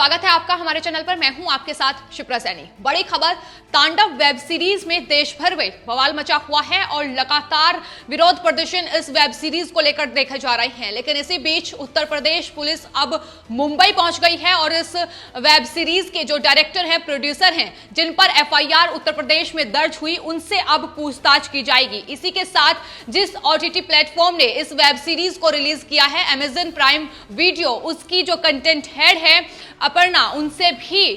स्वागत है आपका हमारे चैनल पर। मैं हूं आपके साथ शिप्रा सैनी। बड़ी खबर, तांडव वेब सीरीज में देश भर में बवाल मचा हुआ है और लगातार विरोध प्रदर्शन इस वेब सीरीज को लेकर देखे जा रहे हैं। लेकिन इसी बीच उत्तर प्रदेश पुलिस अब मुंबई पहुंच गई है और इस वेब सीरीज के जो डायरेक्टर हैं, प्रोड्यूसर हैं, जिन पर एफआईआर उत्तर प्रदेश में दर्ज हुई, उनसे अब पूछताछ की जाएगी। इसी के साथ जिस ओटीटी प्लेटफॉर्म ने इस वेब सीरीज को रिलीज किया है, अमेजन प्राइम वीडियो, उसकी जो कंटेंट हेड है अपर्णा, उनसे भी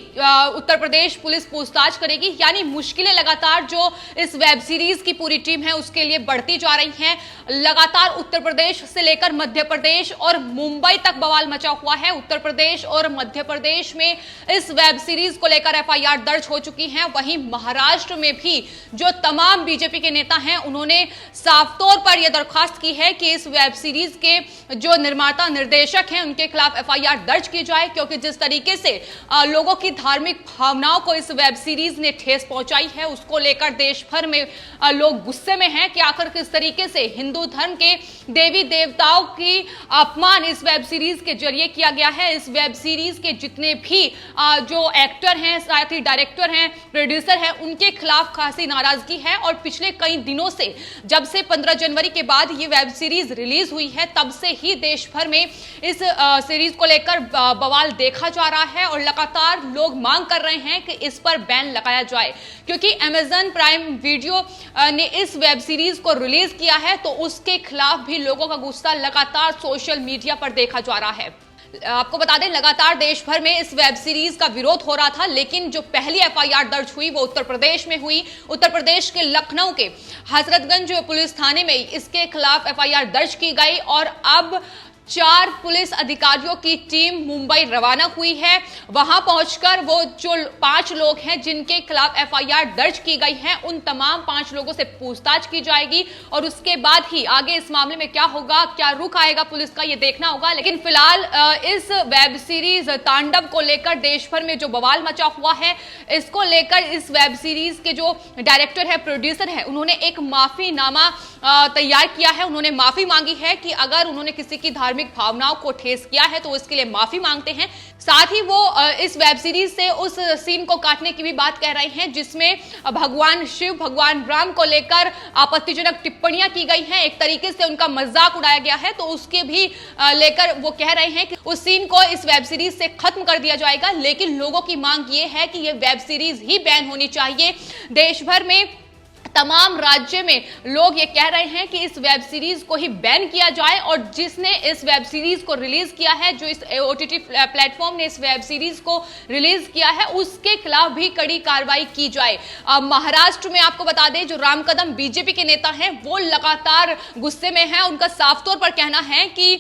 उत्तर प्रदेश पुलिस पूछताछ करेगी। यानी मुश्किलें लगातार जो इस वेब सीरीज की पूरी टीम है उसके लिए बढ़ती जा रही हैं। लगातार उत्तर प्रदेश से लेकर मध्य प्रदेश और मुंबई तक बवाल मचा हुआ है। उत्तर प्रदेश और मध्य प्रदेश में इस वेब सीरीज को लेकर एफआईआर दर्ज हो चुकी है। वहीं महाराष्ट्र में भी जो तमाम बीजेपी के नेता हैं, उन्होंने साफ तौर पर यह दरखास्त की है कि इस वेब सीरीज के जो निर्माता निर्देशक हैं उनके खिलाफ एफआईआर दर्ज की जाए, क्योंकि जिस तरीके से लोगों की धार्मिक भावनाओं को इस वेब सीरीज ने ठेस पहुंचाई है, उसको लेकर देश भर में लोग गुस्से में हैं कि आखिर किस तरीके से हिंदू धर्म के देवी देवताओं की अपमान इस वेब सीरीज के जरिए किया गया है। इस वेब सीरीज के जितने भी जो एक्टर हैं, साथ ही डायरेक्टर हैं, प्रोड्यूसर हैं, उनके खिलाफ खासी नाराजगी है। और पिछले कई दिनों से, जब से 15 जनवरी के बाद ये वेब सीरीज रिलीज हुई है, तब से ही देश भर में इस सीरीज को लेकर बवाल देखा जा रहा है और लगातार लोग मांग कर रहे हैं कि इस पर बैन लगाया जाए, क्योंकि अमेजन प्राइम वीडियो ने इस वेब सीरीज को रिलीज किया है, तो उसके खिलाफ भी लोगों का गुस्सा लगातार सोशल मीडिया पर देखा जा रहा है। आपको बता दें, लगातार देश भर में इस वेब सीरीज का विरोध हो रहा था, लेकिन जो पहली एफआईआर दर्ज हुई वो उत्तर प्रदेश में हुई। उत्तर प्रदेश के लखनऊ के हजरतगंज पुलिस थाने में इसके खिलाफ एफआईआर दर्ज की गई और अब 4 पुलिस अधिकारियों की टीम मुंबई रवाना हुई है। वहां पहुंचकर वो जो 5 लोग हैं जिनके खिलाफ एफआईआर दर्ज की गई है, उन तमाम 5 लोगों से पूछताछ की जाएगी और उसके बाद ही आगे इस मामले में क्या होगा, क्या रुख आएगा पुलिस का, ये देखना होगा। लेकिन फिलहाल इस वेब सीरीज तांडव को लेकर देश भर में जो बवाल मचा हुआ है, इसको लेकर इस वेब सीरीज के जो डायरेक्टर है, प्रोड्यूसर है, उन्होंने एक माफीनामा तैयार किया है। उन्होंने माफी मांगी है कि अगर उन्होंने किसी की धार्मिक भावनाओं को ठेस किया है तो इसके लिए माफी मांगते हैं। साथ ही वो इस वेब सीरीज से उस सीन को काटने की भी बात कह रहे हैं जिसमें भगवान शिव, भगवान राम को लेकर आपत्तिजनक टिप्पणियां की गई हैं, एक तरीके से उनका मजाक उड़ाया गया है, तो उसके भी लेकर वो कह रहे हैं कि उस सीन को इस वेब सीरीज से खत्म कर दिया जाएगा। लेकिन लोगों की मांग ये है कि ये वेब सीरीज ही बैन होनी चाहिए। देश भर में तमाम राज्य में लोग ये कह रहे हैं कि इस वेब सीरीज को ही बैन किया जाए और जिसने इस वेब सीरीज को रिलीज किया है, जो इस ओटीटी प्लेटफॉर्म ने इस वेब सीरीज को रिलीज किया है, उसके खिलाफ भी कड़ी कार्रवाई की जाए। महाराष्ट्र में आपको बता दें, जो राम कदम बीजेपी के नेता हैं, वो लगातार गुस्से में हैं। उनका साफ तौर पर कहना है कि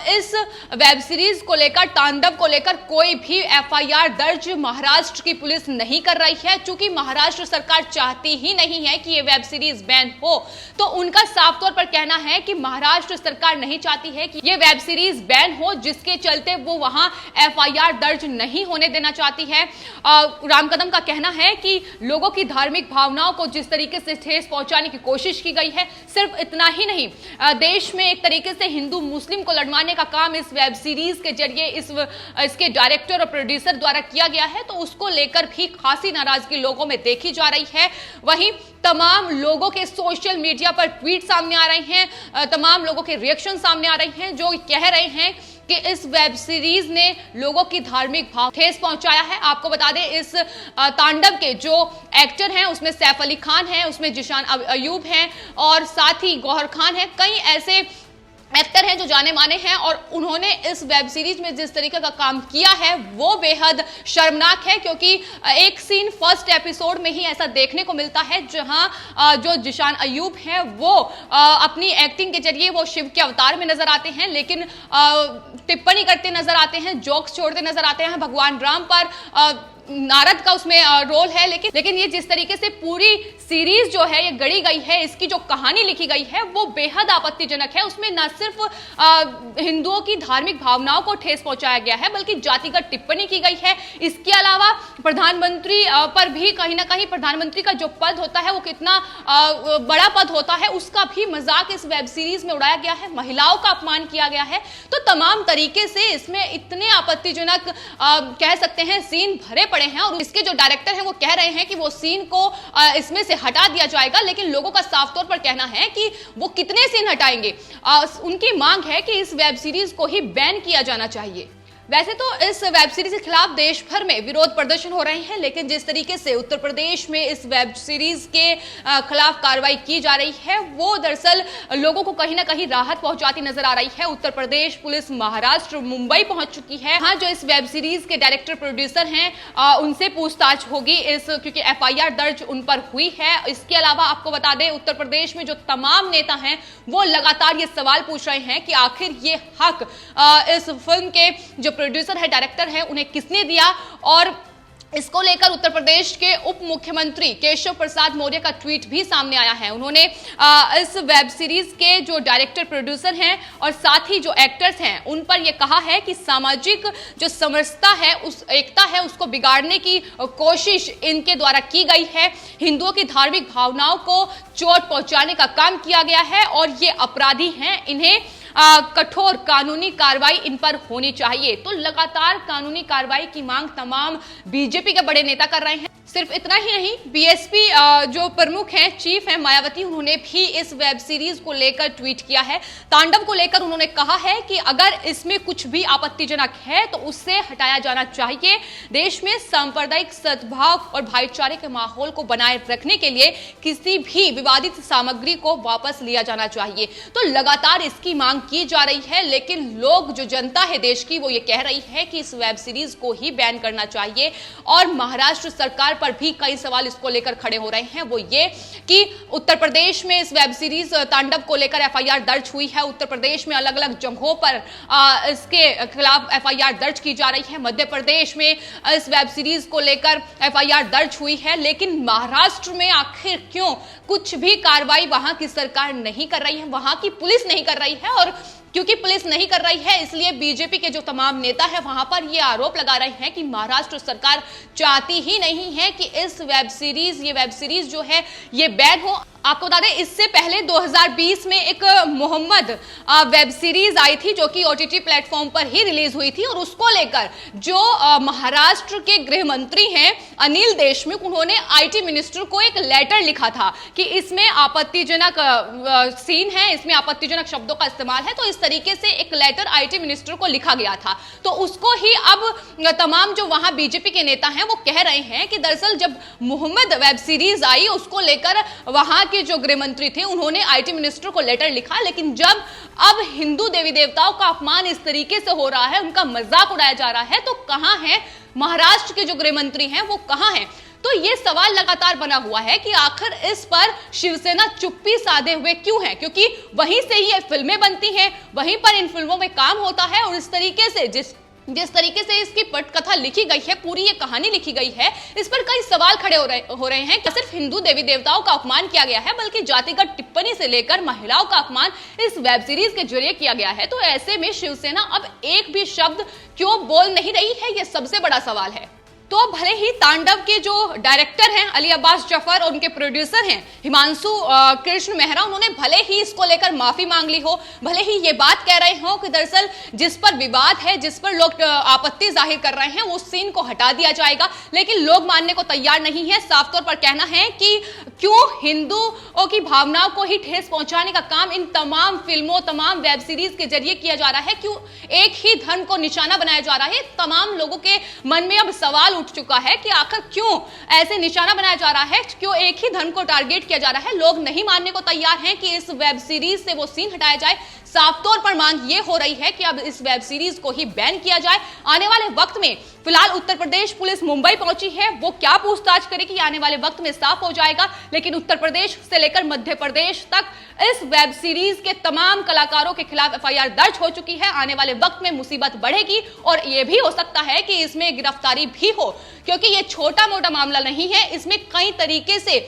इस वेब सीरीज को लेकर, तांडव को लेकर कोई भी एफआईआर दर्ज महाराष्ट्र की पुलिस नहीं कर रही है, क्योंकि महाराष्ट्र सरकार चाहती ही नहीं है कि ये वेब सीरीज बैन हो। तो उनका साफ तौर पर कहना है कि महाराष्ट्र सरकार नहीं चाहती है कि ये वेब सीरीज बैन हो, जिसके चलते वो वहां एफआईआर दर्ज नहीं होने देना चाहती है। राम कदम का कहना है कि लोगों की धार्मिक भावनाओं को जिस तरीके से ठेस पहुंचाने की कोशिश की गई है, सिर्फ इतना ही नहीं, देश में एक तरीके से हिंदू मुस्लिम को लड़वाने का काम इस वेब सीरीज के जरिए इसके डायरेक्टर और प्रोड्यूसर द्वारा किया गया है, तो उसको लेकर भी खासी नाराजगी लोगों में देखी जा रही है। वहीं तमाम लोगों के सोशल मीडिया पर ट्वीट सामने आ रहे हैं, तमाम लोगों के रिएक्शन सामने आ रहे हैं जो कह रहे हैं कि इस वेब सीरीज ने लोगों की धार्मिक भाव ठेस पहुंचाया है। आपको बता दें, इस तांडव के जो एक्टर हैं उसमें सैफ अली खान है, उसमें जिशान अयूब हैं और साथ ही गौहर खान है। कई ऐसे एक्टर हैं जो जाने माने हैं और उन्होंने इस वेब सीरीज में जिस तरीके का काम किया है वो बेहद शर्मनाक है, क्योंकि एक सीन फर्स्ट एपिसोड में ही ऐसा देखने को मिलता है जहां जो जिशान अयूब हैं वो अपनी एक्टिंग के जरिए वो शिव के अवतार में नजर आते हैं, लेकिन टिप्पणी करते नजर आते हैं, जोक्स छोड़ते नजर आते हैं भगवान राम पर। नारद का उसमें रोल है, लेकिन ये जिस तरीके से पूरी सीरीज जो है ये गढ़ी गई है, इसकी जो कहानी लिखी गई है वो बेहद आपत्तिजनक है। उसमें न सिर्फ हिंदुओं की धार्मिक भावनाओं को ठेस पहुंचाया गया है बल्कि जातिगत टिप्पणी की गई है। इसके अलावा प्रधानमंत्री पर भी कहीं ना कहीं प्रधानमंत्री का जो पद होता है वो कितना बड़ा पद होता है उसका भी मजाक इस वेब सीरीज में उड़ाया गया है, महिलाओं का अपमान किया गया है। तो तमाम तरीके से इसमें इतने आपत्तिजनक कह सकते हैं सीन भरे पड़े हैं और इसके जो डायरेक्टर हैं वो कह रहे हैं कि वो सीन को इसमें से हटा दिया जाएगा, लेकिन लोगों का साफ तौर पर कहना है कि वो कितने सीन हटाएंगे। उनकी मांग है कि इस वेब सीरीज को ही बैन किया जाना चाहिए। वैसे तो इस वेब सीरीज के खिलाफ देश भर में विरोध प्रदर्शन हो रहे हैं, लेकिन जिस तरीके से उत्तर प्रदेश में इस वेब सीरीज के खिलाफ कार्रवाई की जा रही है वो दरअसल लोगों को कहीं ना कहीं राहत पहुंचाती नजर आ रही है। उत्तर प्रदेश पुलिस महाराष्ट्र मुंबई पहुंच चुकी है। हाँ, जो इस वेब सीरीज के डायरेक्टर प्रोड्यूसर हैं उनसे पूछताछ होगी क्योंकि FIR दर्ज उन पर हुई है। इसके अलावा आपको बता दें उत्तर प्रदेश में जो तमाम नेता हैं वो लगातार ये सवाल पूछ रहे हैं कि आखिर ये हक इस फिल्म के जो प्रोड्यूसर है, डायरेक्टर है, उन्हें किसने दिया। और इसको लेकर उत्तर प्रदेश के उप मुख्यमंत्री केशव प्रसाद मौर्य का ट्वीट भी सामने आया है। उन्होंने इस वेब सीरीज के जो डायरेक्टर प्रोड्यूसर हैं और साथ ही जो एक्टर्स हैं उन पर यह कहा है कि सामाजिक जो समरसता है, उस एकता है, उसको बिगाड़ने की कोशिश इनके द्वारा की गई है। हिंदुओं की धार्मिक भावनाओं को चोट पहुंचाने का काम किया गया है और ये अपराधी हैं, इन्हें कठोर कानूनी कार्रवाई इन पर होनी चाहिए। तो लगातार कानूनी कार्रवाई की मांग तमाम बीजेपी के बड़े नेता कर रहे हैं। सिर्फ इतना ही नहीं, बीएसपी जो प्रमुख हैं, चीफ हैं मायावती, उन्होंने भी इस वेब सीरीज को लेकर ट्वीट किया है। तांडव को लेकर उन्होंने कहा है कि अगर इसमें कुछ भी आपत्तिजनक है तो उससे हटाया जाना चाहिए। देश में सांप्रदायिक सद्भाव और भाईचारे के माहौल को बनाए रखने के लिए किसी भी विवादित सामग्री को वापस लिया जाना चाहिए। तो लगातार इसकी मांग की जा रही है, लेकिन लोग, जो जनता है देश की, वो ये कह रही है कि इस वेब सीरीज को ही बैन करना चाहिए। और महाराष्ट्र सरकार पर भी कई सवाल इसको लेकर खड़े हो रहे हैं। वो ये कि उत्तर प्रदेश में इस वेब सीरीज तांडव को लेकर FIR दर्ज हुई है। उत्तर प्रदेश में अलग अलग जगहों पर इसके खिलाफ FIR दर्ज की जा रही है। मध्य प्रदेश में इस वेब सीरीज को लेकर FIR दर्ज हुई है, लेकिन महाराष्ट्र में आखिर क्यों कुछ भी कार्रवाई वहां की सरकार नहीं कर रही है, वहां की पुलिस नहीं कर रही है। और क्योंकि पुलिस नहीं कर रही है इसलिए बीजेपी के जो तमाम नेता है वहां पर ये आरोप लगा रहे हैं कि महाराष्ट्र सरकार चाहती ही नहीं है कि ये वेब सीरीज जो है ये बैन हो। आपको बता दें इससे पहले 2020 में एक मोहम्मद वेब सीरीज आई थी जो कि OTT प्लेटफॉर्म पर ही रिलीज हुई थी और उसको लेकर जो महाराष्ट्र के गृह मंत्री हैं अनिल देशमुख, उन्होंने IT मिनिस्टर को एक लेटर लिखा था कि इसमें आपत्तिजनक सीन है, इसमें आपत्तिजनक शब्दों का इस्तेमाल है। तो इस तरीके से एक लेटर IT मिनिस्टर को लिखा गया था। तो उसको ही अब तमाम जो वहां बीजेपी के नेता हैं वो कह रहे हैं कि दरअसल जब मोहम्मद वेब सीरीज आई उसको लेकर वहां के जो गृह मंत्री थे उन्होंने IT मिनिस्टर को लेटर लिखा, लेकिन जब अब हिंदू देवी देवताओं का अपमान इस तरीके से हो रहा है, उनका मजाक उड़ाया जा रहा है, तो कहां है महाराष्ट्र के जो गृह मंत्री हैं वो कहां हैं? तो ये सवाल लगातार बना हुआ है कि आखिर इस पर शिवसेना चुप्पी साधे हुए क्यों है, क्योंकि वहीं से ये फिल्में बनती हैं, वहीं पर इन फिल्मों में काम होता है और इस तरीके से जिस तरीके से इसकी पटकथा लिखी गई है, पूरी ये कहानी लिखी गई है, इस पर कई सवाल खड़े हो रहे हैं। सिर्फ हिंदू देवी देवताओं का अपमान किया गया है बल्कि जातिगत टिप्पणी से लेकर महिलाओं का अपमान इस वेब सीरीज के जरिए किया गया है। तो ऐसे में शिवसेना अब एक भी शब्द क्यों बोल नहीं रही है, यह सबसे बड़ा सवाल है। तो भले ही तांडव के जो डायरेक्टर हैं अली अब्बास जफर और उनके प्रोड्यूसर हैं हिमांशु कृष्ण मेहरा, उन्होंने भले ही इसको लेकर माफी मांग ली हो, भले ही ये बात कह रहे हो कि दरअसल जिस पर विवाद है, जिस पर लोग आपत्ति जाहिर कर रहे हैं उस सीन को हटा दिया जाएगा, लेकिन लोग मानने को तैयार नहीं है। साफ तौर पर कहना है कि क्यों हिंदुओं की भावनाओं को ही ठेस पहुंचाने का काम इन तमाम फिल्मों, तमाम वेब सीरीज के जरिए किया जा रहा है, क्यों एक ही धर्म को निशाना बनाया जा रहा है। तमाम लोगों के मन में अब सवाल उठ चुका है कि आखिर क्यों ऐसे निशाना बनाया जा रहा है, क्यों एक ही धर्म को टारगेट किया जा रहा है। लोग नहीं मानने को तैयार हैं कि इस वेब सीरीज से वो सीन हटाया जाए। साफ तौर पर मांग ये हो रही है कि अब इस वेब सीरीज को ही बैन किया जाए। आने वाले वक्त में फिलहाल उत्तर प्रदेश पुलिस मुंबई पहुंची है, वो क्या पूछताछ करेगी आने वाले वक्त में साफ हो जाएगा। लेकिन उत्तर प्रदेश से लेकर मध्य प्रदेश तक इस वेब सीरीज के तमाम कलाकारों के खिलाफ एफआईआर दर्ज हो चुकी है। आने वाले वक्त में मुसीबत बढ़ेगी और यह भी हो सकता है कि इसमें गिरफ्तारी भी हो, क्योंकि यह छोटा मोटा मामला नहीं है। इसमें कई तरीके से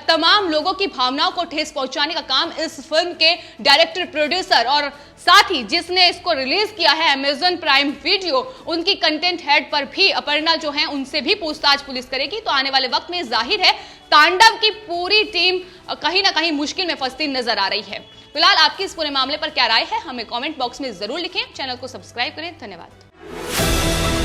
तमाम लोगों की भावनाओं को ठेस पहुंचाने का काम इस फिल्म के डायरेक्टर, प्रोड्यूसर और साथ ही जिसने इसको रिलीज किया है अमेज़न प्राइम वीडियो, उनकी कंटेंट हेड पर भी अपर्णा जो है उनसे भी पूछताछ पुलिस करेगी। तो आने वाले वक्त में जाहिर है तांडव की पूरी टीम कहीं ना कहीं मुश्किल में फंसती नजर आ रही है। फिलहाल आपकी इस पूरे मामले पर क्या राय है, हमें कमेंट बॉक्स में जरूर लिखें। चैनल को सब्सक्राइब करें। धन्यवाद।